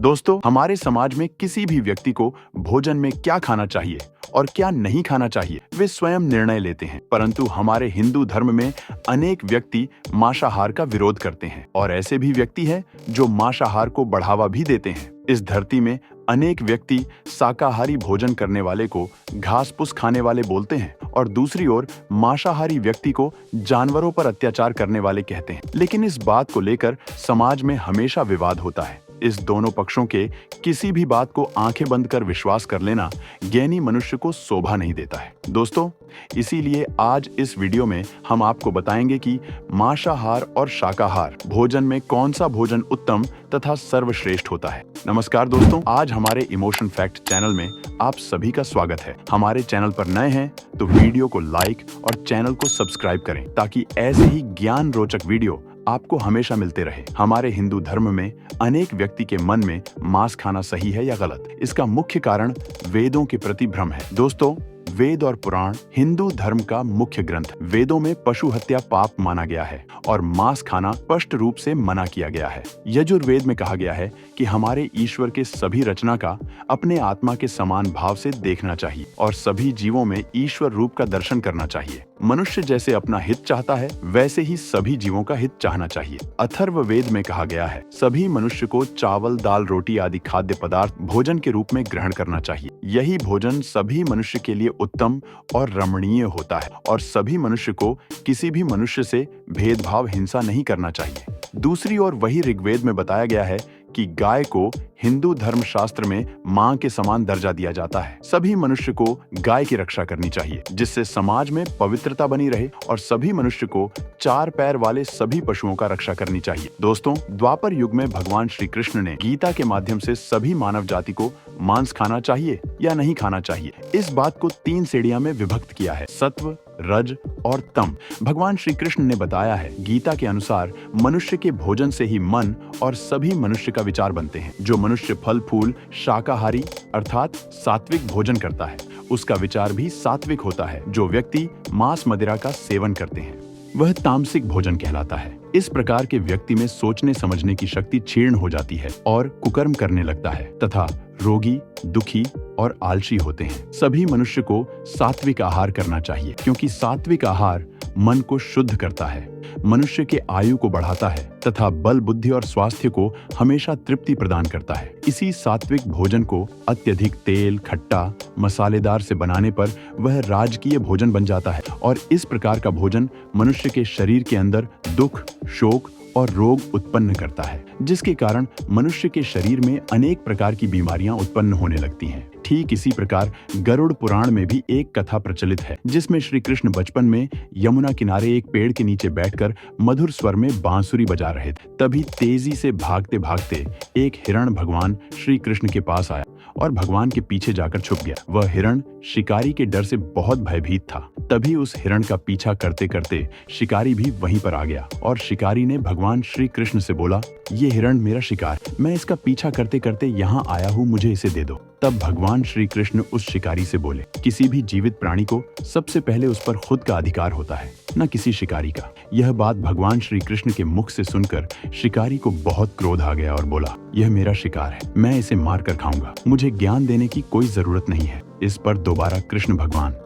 दोस्तों, हमारे समाज में किसी भी व्यक्ति को भोजन में क्या खाना चाहिए और क्या नहीं खाना चाहिए वे स्वयं निर्णय लेते हैं। परंतु हमारे हिंदू धर्म में अनेक व्यक्ति मांसाहार का विरोध करते हैं और ऐसे भी व्यक्ति हैं जो मांसाहार को बढ़ावा भी देते हैं। इस धरती में अनेक व्यक्ति शाकाहारी भोजन करने वाले को घास फूस खाने वाले बोलते हैं और दूसरी ओर मांसाहारी व्यक्ति को जानवरों पर अत्याचार करने वाले कहते हैं। लेकिन इस बात को लेकर समाज में हमेशा विवाद होता है। इस दोनों पक्षों के किसी भी बात को आंखें बंद कर विश्वास कर लेना ज्ञानी मनुष्य को शोभा नहीं देता है। दोस्तों, इसीलिए आज इस वीडियो में हम आपको बताएंगे कि मांसाहार और शाकाहार भोजन में कौन सा भोजन उत्तम तथा सर्वश्रेष्ठ होता है। नमस्कार दोस्तों, आज हमारे इमोशन फैक्ट चैनल में आप सभी का स्वागत है। हमारे चैनल पर नए हैं तो वीडियो को लाइक और चैनल को सब्सक्राइब करें ताकि ऐसे ही ज्ञान रोचक वीडियो आपको हमेशा मिलते रहे। हमारे हिंदू धर्म में अनेक व्यक्ति के मन में मांस खाना सही है या गलत, इसका मुख्य कारण वेदों के प्रति भ्रम है। दोस्तों, वेद और पुराण हिंदू धर्म का मुख्य ग्रंथ। वेदों में पशु हत्या पाप माना गया है और मांस खाना स्पष्ट रूप से मना किया गया है। यजुर्वेद में कहा गया है कि हमारे ईश्वर के सभी रचना का अपने आत्मा के समान भाव से देखना चाहिए और सभी जीवों में ईश्वर रूप का दर्शन करना चाहिए। मनुष्य जैसे अपना हित चाहता है वैसे ही सभी जीवों का हित चाहना चाहिए। अथर्ववेद में कहा गया है सभी मनुष्य को चावल, दाल, रोटी आदि खाद्य पदार्थ भोजन के रूप में ग्रहण करना चाहिए। यही भोजन सभी मनुष्य के लिए उत्तम और रमणीय होता है और सभी मनुष्य को किसी भी मनुष्य से भेदभाव, हिंसा नहीं करना चाहिए। दूसरी ओर वही ऋग्वेद में बताया गया है कि गाय को हिंदू धर्म शास्त्र में मां के समान दर्जा दिया जाता है। सभी मनुष्य को गाय की रक्षा करनी चाहिए जिससे समाज में पवित्रता बनी रहे और सभी मनुष्य को चार पैर वाले सभी पशुओं का रक्षा करनी चाहिए। दोस्तों, द्वापर युग में भगवान श्री कृष्ण ने गीता के माध्यम से सभी मानव जाति को मांस खाना चाहिए या नहीं खाना चाहिए इस बात को 3 श्रेणियों में विभक्त किया है, सत्व, रज और तम। भगवान श्री कृष्ण ने बताया है गीता के अनुसार मनुष्य के भोजन से ही मन और सभी मनुष्य का विचार बनते हैं। जो मनुष्य फल फूल शाकाहारी अर्थात सात्विक भोजन करता है उसका विचार भी सात्विक होता है। जो व्यक्ति मांस मदिरा का सेवन करते हैं वह तामसिक भोजन कहलाता है। इस प्रकार के व्यक्ति में सोचने समझने की शक्ति क्षीण हो जाती है और कुकर्म करने लगता है तथा रोगी, दुखी और आलसी होते हैं। सभी मनुष्य को सात्विक आहार करना चाहिए क्योंकि सात्विक आहार मन को शुद्ध करता है, मनुष्य के आयु को बढ़ाता है तथा बल, बुद्धि और स्वास्थ्य को हमेशा तृप्ति प्रदान करता है। इसी सात्विक भोजन को अत्यधिक तेल, खट्टा, मसालेदार से बनाने पर वह राजकीय भोजन बन जाता है और इस प्रकार का भोजन मनुष्य के शरीर के अंदर दुख, शोक और रोग उत्पन्न करता है जिसके कारण मनुष्य के शरीर में अनेक प्रकार की बीमारियां उत्पन्न होने लगती हैं। ठीक इसी प्रकार गरुड़ पुराण में भी एक कथा प्रचलित है जिसमें श्री कृष्ण बचपन में यमुना किनारे एक पेड़ के नीचे बैठकर मधुर स्वर में बांसुरी बजा रहे थे। तभी तेजी से भागते भागते एक हिरण भगवान श्री कृष्ण के पास आया और भगवान के पीछे जाकर छुप गया। वह हिरण शिकारी के डर से बहुत भयभीत था। तभी उस हिरण का पीछा करते करते शिकारी भी वहीं पर आ गया और शिकारी ने भगवान श्री कृष्ण से बोला, ये हिरण मेरा शिकार, मैं इसका पीछा करते करते यहाँ आया हूँ, मुझे इसे दे दो। तब भगवान श्री कृष्ण उस शिकारी से बोले, किसी भी जीवित प्राणी को सबसे पहले उस पर खुद का अधिकार होता है, न किसी शिकारी का। यह बात भगवान श्री कृष्ण के मुख से सुनकर शिकारी को बहुत क्रोध आ गया और बोला, यह मेरा शिकार है, मैं इसे मार कर खाऊंगा, मुझे ज्ञान देने की कोई जरूरत नहीं है। इस पर दोबारा कृष्ण भगवान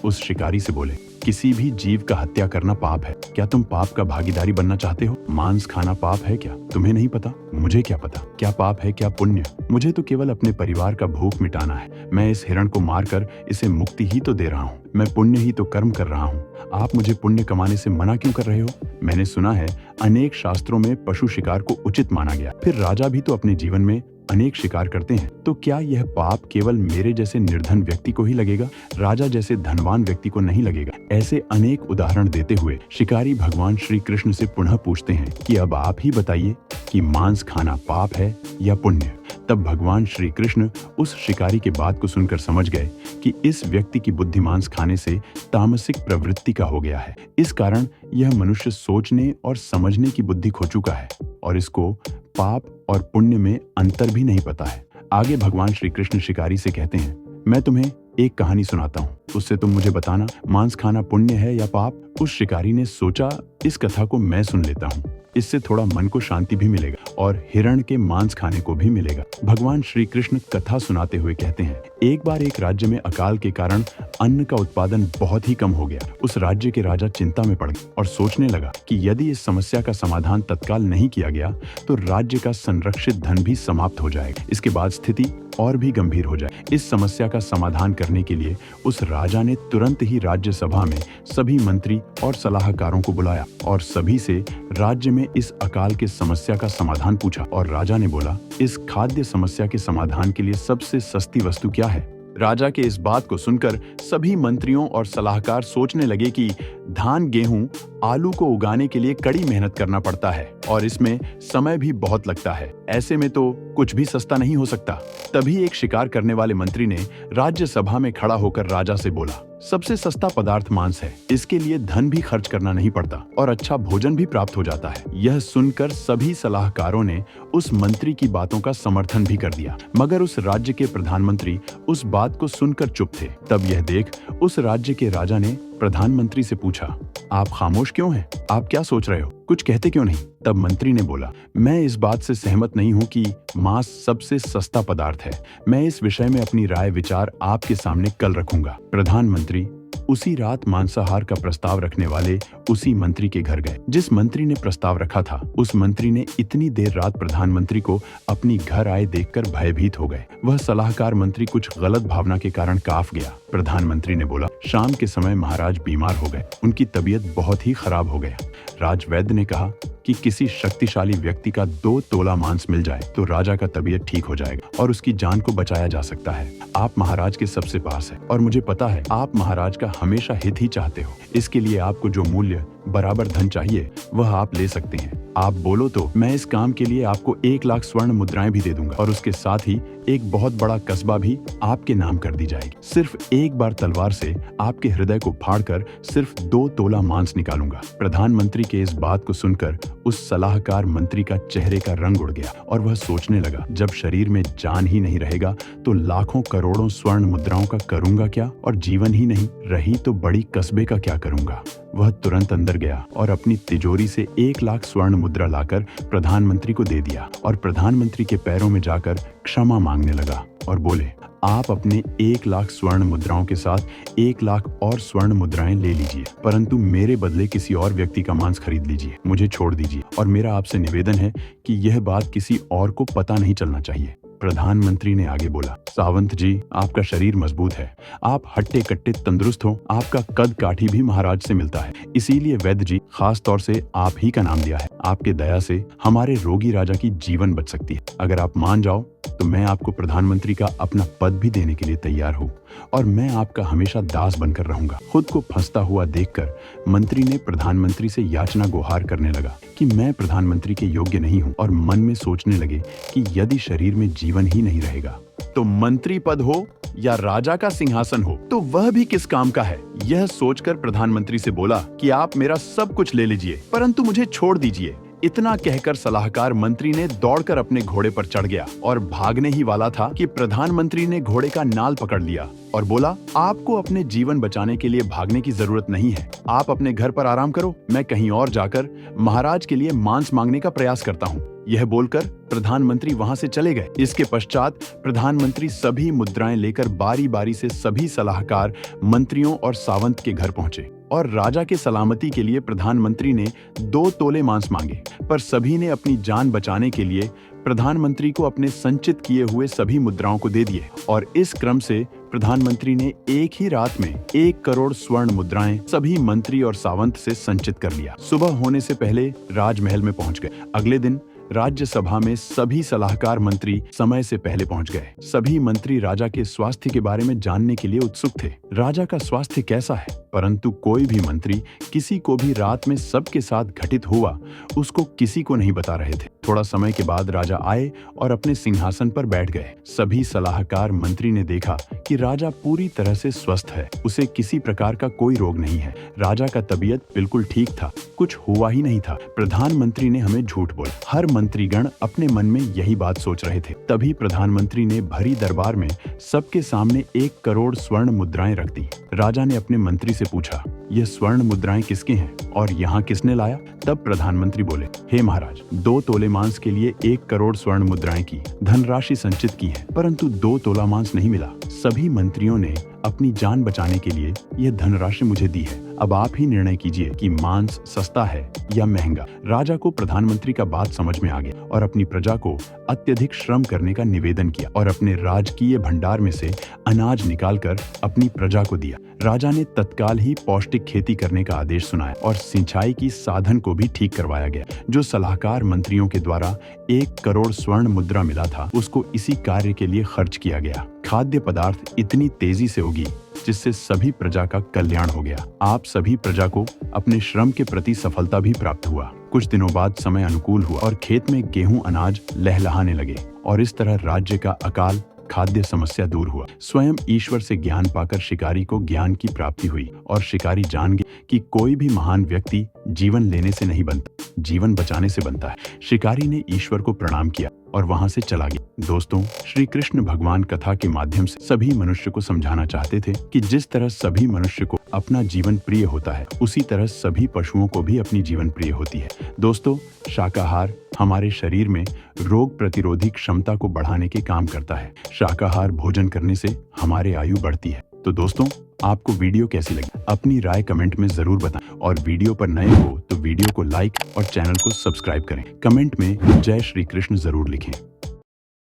उस शिकारी से बोले, किसी भी जीव का हत्या करना पाप है, क्या तुम पाप का भागीदारी बनना चाहते हो? मांस खाना पाप है क्या? तुम्हें नहीं पता, मुझे क्या पता क्या पाप है क्या पुण्य? मुझे तो केवल अपने परिवार का भूख मिटाना है। मैं इस हिरण को मारकर इसे मुक्ति ही तो दे रहा हूँ, मैं पुण्य ही तो कर्म कर रहा हूँ। आप मुझे पुण्य कमाने से मना क्यों कर रहे हो? मैंने सुना है अनेक शास्त्रों में पशु शिकार को उचित माना गया, फिर राजा भी तो अपने जीवन में अनेक शिकार करते हैं, तो क्या यह पाप केवल मेरे जैसे निर्धन व्यक्ति को ही लगेगा, राजा जैसे धनवान व्यक्ति को नहीं लगेगा? ऐसे अनेक उदाहरण देते हुए शिकारी भगवान श्री कृष्ण से पुनः पूछते हैं कि अब आप ही बताइए कि मांस खाना पाप है या पुण्य? तब भगवान श्री कृष्ण उस शिकारी के बात को सुनकर समझ गए कि इस व्यक्ति की बुद्धि मांस खाने से तामसिक प्रवृत्ति का हो गया है। इस कारण यह मनुष्य सोचने और समझने की बुद्धि खो चुका है और इसको पाप और पुण्य में अंतर भी नहीं पता है। आगे भगवान श्री कृष्ण शिकारी से कहते हैं, मैं तुम्हें एक कहानी सुनाता हूँ, उससे तुम मुझे बताना मांस खाना पुण्य है या पाप। उस शिकारी ने सोचा, इस कथा को मैं सुन लेता हूँ। इससे थोड़ा मन को शांति भी मिलेगा और हिरण के मांस खाने को भी मिलेगा। भगवान श्री कृष्ण कथा सुनाते हुए कहते हैं, एक बार एक राज्य में अकाल के कारण अन्न का उत्पादन बहुत ही कम हो गया। उस राज्य के राजा चिंता में पड़ गए और सोचने लगा कि यदि इस समस्या का समाधान तत्काल नहीं किया गया तो राज्य का संरक्षित धन भी समाप्त हो जाएगा। इसके बाद स्थिति और भी गंभीर हो जाए। इस समस्या का समाधान करने के लिए उस राजा ने तुरंत ही राज्यसभा में सभी मंत्री और सलाहकारों को बुलाया और सभी से राज्य में इस अकाल के समस्या का समाधान पूछा। और राजा ने बोला, इस खाद्य समस्या के समाधान के लिए सबसे सस्ती वस्तु क्या है? राजा के इस बात को सुनकर सभी मंत्रियों और सलाहकार सोचने लगे कि धान, गेहूं, आलू को उगाने के लिए कड़ी मेहनत करना पड़ता है और इसमें समय भी बहुत लगता है। ऐसे में तो कुछ भी सस्ता नहीं हो सकता। तभी एक शिकार करने वाले मंत्री ने राज्यसभा में खड़ा होकर राजा से बोला, सबसे सस्ता पदार्थ मांस है। इसके लिए धन भी खर्च करना नहीं पड़ता और अच्छा भोजन भी प्राप्त हो जाता है। यह सुनकर सभी सलाहकारों ने उस मंत्री की बातों का समर्थन भी कर दिया, मगर उस राज्य के प्रधानमंत्री उस बात को सुनकर चुप थे। तब यह देख उस राज्य के राजा ने प्रधानमंत्री से पूछा, आप खामोश क्यों हैं? आप क्या सोच रहे हो? कुछ कहते क्यों नहीं? तब मंत्री ने बोला, मैं इस बात से सहमत नहीं हूं कि मांस सबसे सस्ता पदार्थ है। मैं इस विषय में अपनी राय विचार आपके सामने कल रखूंगा। प्रधानमंत्री उसी रात मांसाहार का प्रस्ताव रखने वाले उसी मंत्री के घर गए। जिस मंत्री ने प्रस्ताव रखा था, उस मंत्री ने इतनी देर रात प्रधानमंत्री को अपनी घर आए देखकर भयभीत हो गए। वह सलाहकार मंत्री कुछ गलत भावना के कारण कांप गया। प्रधानमंत्री ने बोला, शाम के समय महाराज बीमार हो गए, उनकी तबीयत बहुत ही खराब हो गया। राजवैद्य ने कहा कि किसी शक्तिशाली व्यक्ति का 2 तोला मांस मिल जाए तो राजा का तबीयत ठीक हो जाएगा और उसकी जान को बचाया जा सकता है। आप महाराज के सबसे पास है और मुझे पता है आप महाराज का हमेशा हित ही चाहते हो। इसके लिए आपको जो मूल्य बराबर धन चाहिए वह आप ले सकते हैं। आप बोलो तो मैं इस काम के लिए आपको 1 लाख स्वर्ण मुद्राएं भी दे दूंगा और उसके साथ ही एक बहुत बड़ा कस्बा भी आपके नाम कर दी जाएगी। सिर्फ एक बार तलवार से आपके हृदय को फाड़कर सिर्फ 2 तोला मांस निकालूंगा। प्रधानमंत्री के इस बात को सुनकर उस सलाहकार मंत्री का चेहरे का रंग उड़ गया और वह सोचने लगा, जब शरीर में जान ही नहीं रहेगा तो लाखों करोड़ों स्वर्ण मुद्राओं का करूंगा क्या, और जीवन ही नहीं रही तो बड़ी कस्बे का क्या करूंगा। वह तुरंत अंदर गया और अपनी तिजोरी से 1 लाख स्वर्ण मुद्रा लाकर प्रधानमंत्री को दे दिया और प्रधानमंत्री के पैरों में जाकर क्षमा मांगने लगा और बोले, आप अपने 1 लाख स्वर्ण मुद्राओं के साथ 1 लाख और स्वर्ण मुद्राएं ले लीजिए, परंतु मेरे बदले किसी और व्यक्ति का मांस खरीद लीजिए। मुझे छोड़ दीजिए और मेरा आपसे निवेदन है कि यह बात किसी और को पता नहीं चलना चाहिए। प्रधानमंत्री ने आगे बोला, सावंत जी, आपका शरीर मजबूत है, आप हट्टे कट्टे तंदुरुस्त हो, आपका कद काठी भी महाराज से मिलता है, इसीलिए वैद्य जी खास तौर से आप ही का नाम लिया है। आपके दया से हमारे रोगी राजा की जीवन बच सकती है। अगर आप मान जाओ तो मैं आपको प्रधानमंत्री का अपना पद भी देने के लिए तैयार हूँ और मैं आपका हमेशा दास बनकर रहूंगा। खुद को फंसता हुआ देखकर मंत्री ने प्रधानमंत्री से याचना गुहार करने लगा कि मैं प्रधानमंत्री के योग्य नहीं हूँ और मन में सोचने लगे कि यदि शरीर में जीवन ही नहीं रहेगा तो मंत्री पद हो या राजा का सिंहासन हो तो वह भी किस काम का है। यह सोचकर प्रधानमंत्री से बोला कि आप मेरा सब कुछ ले लीजिए परंतु मुझे छोड़ दीजिए। इतना कहकर सलाहकार मंत्री ने दौड़कर अपने घोड़े पर चढ़ गया और भागने ही वाला था कि प्रधानमंत्री ने घोड़े का नाल पकड़ लिया और बोला, आपको अपने जीवन बचाने के लिए भागने की जरूरत नहीं है, आप अपने घर पर आराम करो, मैं कहीं और जाकर महाराज के लिए मांस मांगने का प्रयास करता हूँ। यह बोलकर प्रधानमंत्री वहां से चले गए। इसके पश्चात प्रधानमंत्री सभी मुद्राएं लेकर बारी बारी से सभी सलाहकार मंत्रियों और सावंत के घर पहुंचे और राजा के सलामती के लिए प्रधानमंत्री ने 2 तोले मांस मांगे, पर सभी ने अपनी जान बचाने के लिए प्रधानमंत्री को अपने संचित किए हुए सभी मुद्राओं को दे दिए और इस क्रम से प्रधानमंत्री ने एक ही रात में 1 करोड़ स्वर्ण मुद्राएं सभी मंत्री और सावंत से संचित कर लिया। सुबह होने से पहले राजमहल में पहुंच गए। अगले दिन राज्यसभा में सभी सलाहकार मंत्री समय से पहले पहुंच गए। सभी मंत्री राजा के स्वास्थ्य के बारे में जानने के लिए उत्सुक थे। राजा का स्वास्थ्य कैसा है, परंतु कोई भी मंत्री किसी को भी रात में सबके साथ घटित हुआ उसको किसी को नहीं बता रहे थे। थोड़ा समय के बाद राजा आए और अपने सिंहासन पर बैठ गए। सभी सलाहकार मंत्री ने देखा कि राजा पूरी तरह से स्वस्थ है, उसे किसी प्रकार का कोई रोग नहीं है। राजा का तबीयत बिल्कुल ठीक था, कुछ हुआ ही नहीं था। प्रधानमंत्री ने हमें झूठ बोला। हर मंत्रीगण अपने मन में यही बात सोच रहे थे। तभी प्रधानमंत्री ने भरी दरबार में सबके सामने 1 करोड़ स्वर्ण मुद्राएं रख दी। राजा ने अपने मंत्री से पूछा, ये स्वर्ण मुद्राएं किसके हैं और यहाँ किसने लाया? तब प्रधानमंत्री बोले, हे महाराज, 2 तोले मांस के लिए 1 करोड़ स्वर्ण मुद्राएं की धनराशि संचित की है, परंतु 2 तोला मांस नहीं मिला। सभी मंत्रियों ने अपनी जान बचाने के लिए यह धनराशि मुझे दी है। अब आप ही निर्णय कीजिए कि मांस सस्ता है या महंगा। राजा को प्रधानमंत्री का बात समझ में आ गया और अपनी प्रजा को अत्यधिक श्रम करने का निवेदन किया और अपने राजकीय भंडार में से अनाज निकालकर अपनी प्रजा को दिया। राजा ने तत्काल ही पौष्टिक खेती करने का आदेश सुनाया और सिंचाई की साधन को भी ठीक करवाया गया। जो सलाहकार मंत्रियों के द्वारा 1 करोड़ स्वर्ण मुद्रा मिला था, उसको इसी कार्य के लिए खर्च किया गया। खाद्य पदार्थ इतनी तेजी से उगी जिससे सभी प्रजा का कल्याण हो गया। आप सभी प्रजा को अपने श्रम के प्रति सफलता भी प्राप्त हुआ। कुछ दिनों बाद समय अनुकूल हुआ और खेत में गेहूं अनाज लहलहाने लगे और इस तरह राज्य का अकाल खाद्य समस्या दूर हुआ। स्वयं ईश्वर से ज्ञान पाकर शिकारी को ज्ञान की प्राप्ति हुई और शिकारी जान गया कि कोई भी महान व्यक्ति जीवन लेने से नहीं बनता, जीवन बचाने से बनता है। शिकारी ने ईश्वर को प्रणाम किया और वहां से चला गया। दोस्तों, श्री कृष्ण भगवान कथा के माध्यम से सभी मनुष्य को समझाना चाहते थे कि जिस तरह सभी मनुष्य को अपना जीवन प्रिय होता है, उसी तरह सभी पशुओं को भी अपनी जीवन प्रिय होती है। दोस्तों, शाकाहार हमारे शरीर में रोग प्रतिरोधी क्षमता को बढ़ाने के काम करता है। शाकाहार भोजन करने से हमारी आयु बढ़ती है। तो दोस्तों, आपको वीडियो कैसी लगी? अपनी राय कमेंट में जरूर बताएं और वीडियो पर नए हो तो वीडियो को लाइक और चैनल को सब्सक्राइब करें। कमेंट में जय श्री कृष्ण जरूर लिखें।